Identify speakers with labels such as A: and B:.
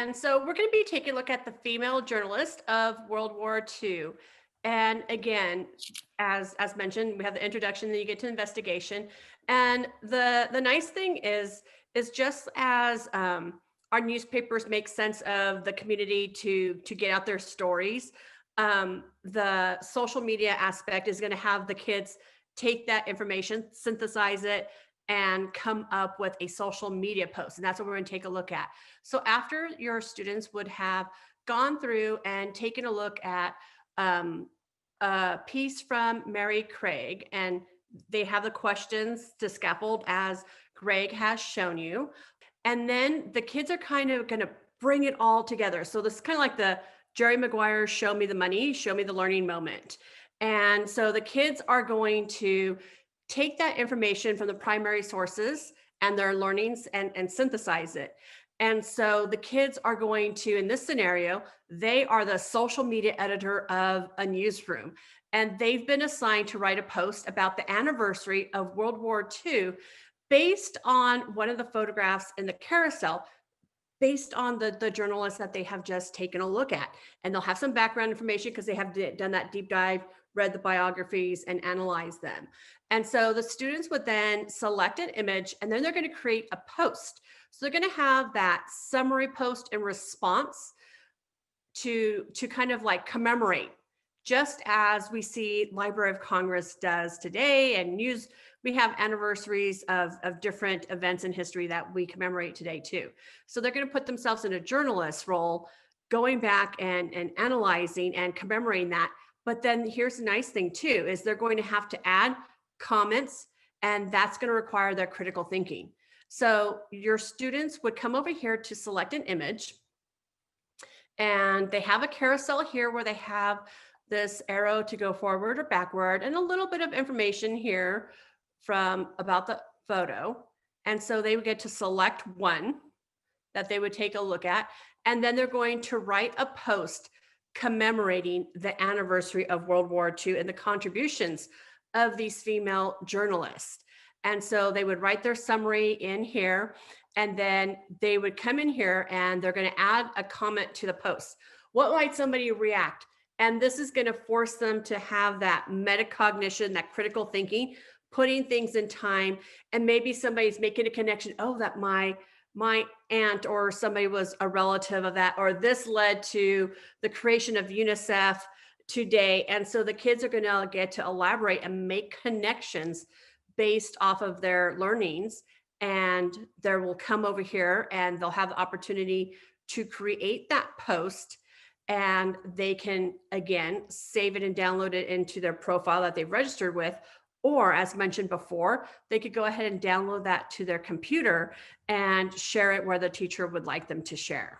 A: And so we're going to be taking a look at the female journalist of World War II. And again, as mentioned, we have the introduction, then you get to investigation. And the nice thing is just as our newspapers make sense of the community to get out their stories, the social media aspect is going to have the kids take that information, synthesize it, and come up with a social media post. And that's what we're going to take a look at. So after your students would have gone through and taken a look at a piece from Mary Craig, and they have the questions to scaffold as Greg has shown you. And then the kids are kind of going to bring it all together. So this is kind of like the Jerry Maguire show me the money, show me the learning moment. And so the kids are going to take that information from the primary sources and their learnings and synthesize it. And so the kids are going to, in this scenario, they are the social media editor of a newsroom. And they've been assigned to write a post about the anniversary of World War II based on one of the photographs in the carousel, based on the journalists that they have just taken a look at. And they'll have some background information because they have done that deep dive, read the biographies, and analyzed them. And so the students would then select an image, and then they're going to create a post. So they're going to have that summary post in response to kind of like commemorate, just as we see Library of Congress does today, and news, we have anniversaries of different events in history that we commemorate today too. So they're going to put themselves in a journalist role, going back and analyzing and commemorating that. But then here's the nice thing too, is they're going to have to add comments, and that's going to require their critical thinking. So your students would come over here to select an image, and they have a carousel here where they have this arrow to go forward or backward, and a little bit of information here from about the photo. And so they would get to select one that they would take a look at, and then they're going to write a post commemorating the anniversary of World War II and the contributions of these female journalists. And so they would write their summary in here, and then they would come in here and they're going to add a comment to the post. What might somebody react? And this is going to force them to have that metacognition, that critical thinking, putting things in time. And maybe somebody's making a connection. Oh, that my aunt or somebody was a relative of that, or this led to the creation of UNICEF today. And so the kids are going to get to elaborate and make connections based off of their learnings. And they will come over here and they'll have the opportunity to create that post, and they can again save it and download it into their profile that they've registered with. Or as mentioned before, they could go ahead and download that to their computer and share it where the teacher would like them to share.